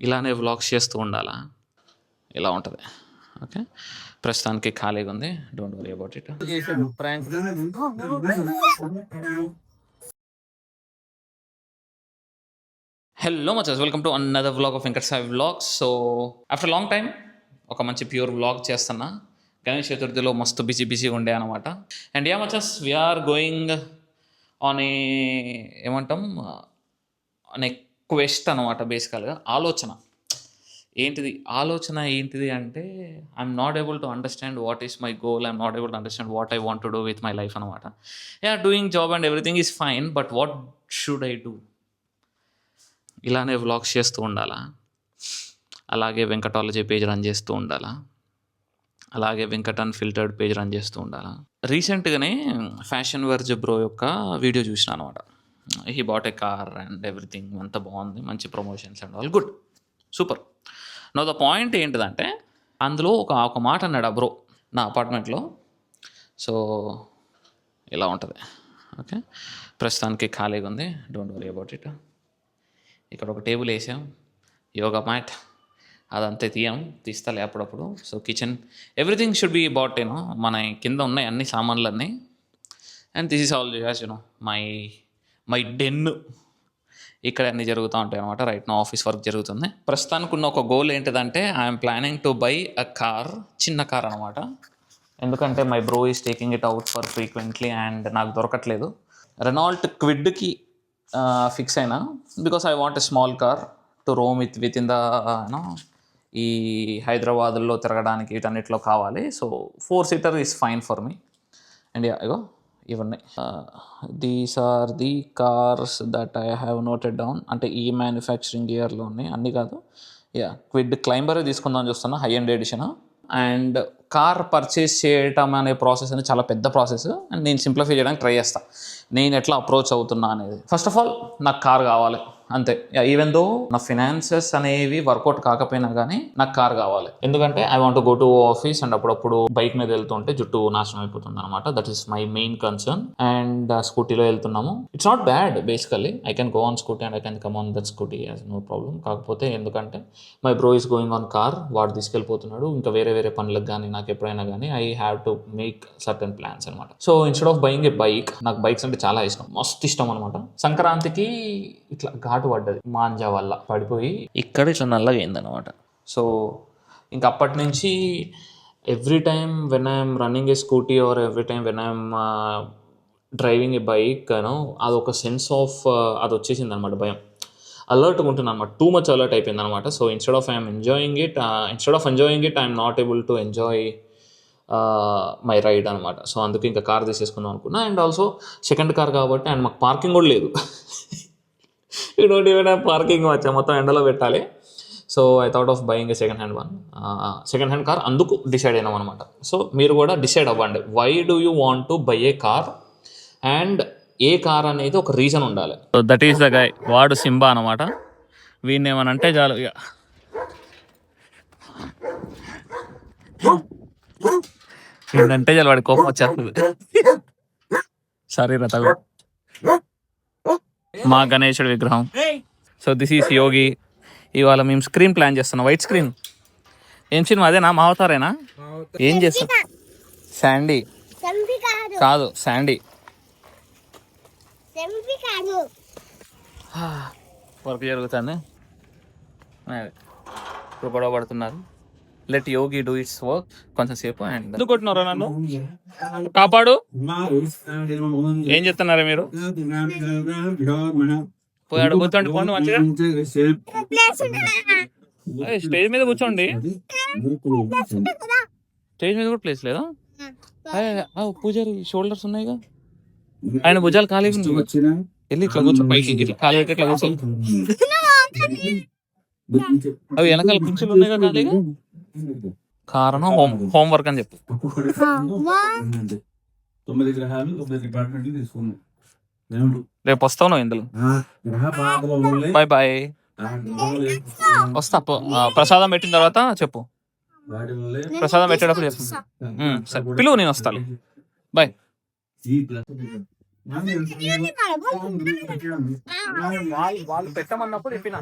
ఇలానే వ్లాగ్స్ చేస్తూ ఉండాలా? ఇలా ఉంటుంది. ఓకే, ప్రస్తుతానికి ఖాళీగా ఉంది. Don't worry about it. Prank. Hello మచస్, welcome to another vlog of Venkat Sai vlogs. So after long time ఒక మంచి ప్యూర్ వ్లాగ్ చేస్తున్నా. గణేష్ చతుర్థిలో మస్తు బిజీగా ఉండే అనమాట. అండ్ యా మచస్, వీఆర్ గోయింగ్ ఆన్ ఏమంటాం, ఆన్ ఏ క్వెస్ట్ అనమాట. బేసికల్గా ఆలోచన ఏంటిది అంటే, I'm not able to understand what is my goal, I'm not able to understand what I want to do with my life అనమాట. Yeah, doing job and everything is fine, but what should I do? ఇలానే vlogs చేస్తూ ఉండాలా? అలాగే వెంకటాలజీ page run చేస్తూ ఉండాలా? అలాగే Venkat unfiltered page run చేస్తూ ఉండాలా? రీసెంట్గానే ఫ్యాషన్ వర్జ్ బ్రో యొక్క వీడియో చూసిన అనమాట. He bought a car and everything, అంతా బాగుంది, మంచి promotions and all good, super. Know the point ఏంటిదంటే, అందులో ఒక మాట అన్నాడు ఆ బ్రో నా అపార్ట్మెంట్లో. సో ఇలా ఉంటుంది. ఓకే, ప్రస్తుతానికి ఖాళీగా ఉంది. Don't worry about it. ఇక్కడ ఒక టేబుల్ వేసాం, యోగా మ్యాట్, అదంతే తీస్తాలే అప్పుడప్పుడు. So kitchen, everything should be about మన కింద ఉన్నాయి అన్ని సామాన్లన్నీ. And this is all as my den. ఇక్కడ అన్నీ జరుగుతూ ఉంటాయి అనమాట. రైట్ నా ఆఫీస్ వర్క్ జరుగుతుంది. ప్రస్తుతానికి ఉన్న ఒక గోల్ ఏంటిదంటే, I'm planning to buy a car, చిన్న కార్ అనమాట. ఎందుకంటే my bro is taking it out for frequently and నాకు దొరకట్లేదు. రెనాల్ట్ క్విడ్కి ఫిక్స్ అయినా, because I want a small car to roam with in the ఈ హైదరాబాద్లో తిరగడానికి వీటన్నిటిలో కావాలి. So 4-seater is fine for me. And ఇగో ఇవన్నీ these are the cars that I have noted down. అంటే ఈ మ్యానుఫ్యాక్చరింగ్ ఇయర్లో ఉన్నాయి, అన్నీ కాదు. క్విడ్ క్లైంబరే తీసుకుందామని చూస్తున్నా, high end edition. And car purchase చేయటం అనే ప్రాసెస్ అనేది చాలా పెద్ద ప్రాసెస్. అండ్ నేను సింప్లిఫై చేయడానికి ట్రై చేస్తాను, నేను ఎట్లా అప్రోచ్ అవుతున్నా అనేది. ఫస్ట్ ఆఫ్ ఆల్ నాకు కార్ కావాలి అంతే. ఈవెన్ దో నా ఫినాన్సెస్ అనేవి వర్కౌట్ కాకపోయినా కానీ నాకు కార్ కావాలి. ఎందుకంటే I want go to office and అప్పుడప్పుడు బైక్ మీద వెళ్తుంటే జుట్టు నాశనం అయిపోతుంది అనమాట. That is my main concern. And స్కూటీలో వెళ్తున్నాము, it's not bad. Basically I can go on scooty and I can come on that scooty, as no problem. కాకపోతే ఎందుకంటే my bro is going on car, వాడు తీసుకెళ్ళిపోతున్నాడు. ఇంకా వేరే పనులకు కానీ నాకు ఎప్పుడైనా కానీ I have to make certain plans అనమాట. So instead of buying A bike, నాకు బైక్స్ అంటే చాలా ఇష్టం, మస్తు ఇష్టం అనమాట. సంక్రాంతికి ఇట్లా ఘాటు పడ్డది మాంజా వల్ల, పడిపోయి ఇక్కడ ఇట్లా నల్లగా అయిందనమాట. సో ఇంక అప్పటి నుంచి every time when I'm running A scooty or every time when I'm driving A bike, అదొక సెన్స్ ఆఫ్ అది వచ్చేసింది అనమాట, భయం. అలర్ట్గా ఉంటుంది అనమాట, టూ మచ్ అలర్ట్ అయిపోయింది అనమాట. So instead of enjoying it I'm not able to enjoy my ride అనమాట. సో అందుకే ఇంకా కార్ తీసేసుకుందాం అనుకున్నా. అండ్ ఆల్సో సెకండ్ కార్ కాబట్టి, అండ్ మాకు పార్కింగ్ కూడా లేదు. You don't even have parking, వచ్చా మొత్తం ఎండలో పెట్టాలి. So I thought of buying a second hand car. అందుకు డిసైడ్ అయినాం అనమాట. సో మీరు కూడా డిసైడ్ అవ్వండి, why do you want to buy a car, and A car అనేది ఒక రీజన్ ఉండాలి. So that is the guy, వాడు సింబా అనమాట. వీడిని ఏమనంటే చాలు ఇక ఏంటంటే చాలు వాడి కోపం వచ్చేస్తుంది. సరే రత మా గణేశుడి విగ్రహం. సో దిస్ ఈస్ యోగి. ఇవాళ మేము స్క్రీన్ ప్లాన్ చేస్తున్నాం, వైట్ స్క్రీన్. ఏం సినిమా అదేనా, మా అవతారేనా? ఏం చేస్తాం? శాండీ కాదు, శాండీ. వర్క్ జరుగుతుంది, ఇప్పుడు గొడవ పడుతున్నారు. Let Yogi do it's work కొంచెం సేపు. అండ్ ఎందుకు కొట్టినారా నన్ను? కాపాడు. ఏం చెప్తున్నారా మీరు? పోయాడు, కూర్చోండి, పోండి మంచిగా. స్టేజ్ మీద కూర్చోండి. స్టేజ్ మీద కూడా ప్లేస్ లేదా? పూజారి షోల్డర్స్ ఉన్నాయిగా, ఆయన భుజాలు ఖాళీ వెళ్ళి ఇట్లా కూర్చో, పైకి ఇట్లా ఖాళీ పెట్టి ఇట్లా కూర్చో. అవి వెనకాల కుర్చీలు ఉన్నాయిగా ఖాళీగా, కారణం హోంవర్క్ అని చెప్పు. రేపు వస్తావు నువ్వు ఇందులో. Bye bye. వస్తా, ప్రసాదం పెట్టిన తర్వాత చెప్పు. ప్రసాదం పెట్టేటప్పుడు చెప్పు. సరే పిలువు, నేను వస్తాను. బాయ్. వాళ్ళు పెట్టమన్నప్పుడు చెప్పిన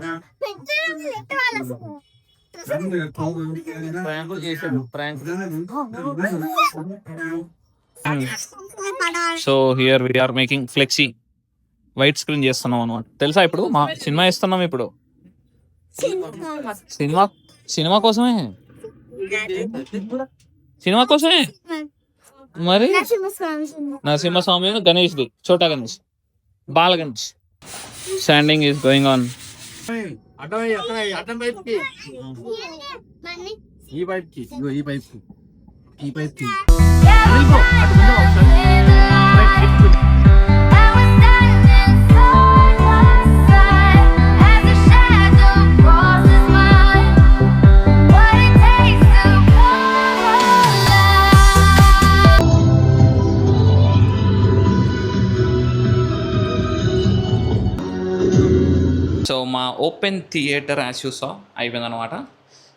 ప్రాంకులు చేశాడు so here we are making flexi white screen చేస్తున్నాం అనమాట. తెలుసా ఇప్పుడు మా సినిమా వేస్తున్నాం ఇప్పుడు. సినిమా సినిమా కోసమే సినిమా కోసమే మరి నరసింహస్వామి గణేష్ది చోటా Ganesh Bala Ganesh standing is going on. ఈ పైప్ కి సో మా open theatre as you saw అయిపోయింది అనమాట.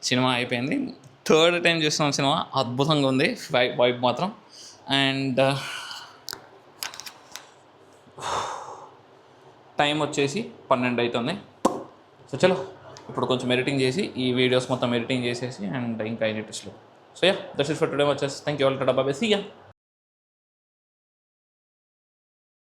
సినిమా అయిపోయింది. థర్డ్ టైం చూస్తున్నాం సినిమా. అద్భుతంగా ఉంది వైబ్ మాత్రం. అండ్ టైం వచ్చేసి 12 అవుతుంది. సో చలో ఇప్పుడు కొంచెం ఎడిటింగ్ చేసి ఈ వీడియోస్ మొత్తం ఎడిటింగ్ చేసేసి అండ్ ఇంకా ఎడిటర్స్లో. So yeah that's it for today. వచ్చేసి thank you all. Bye. See yeah.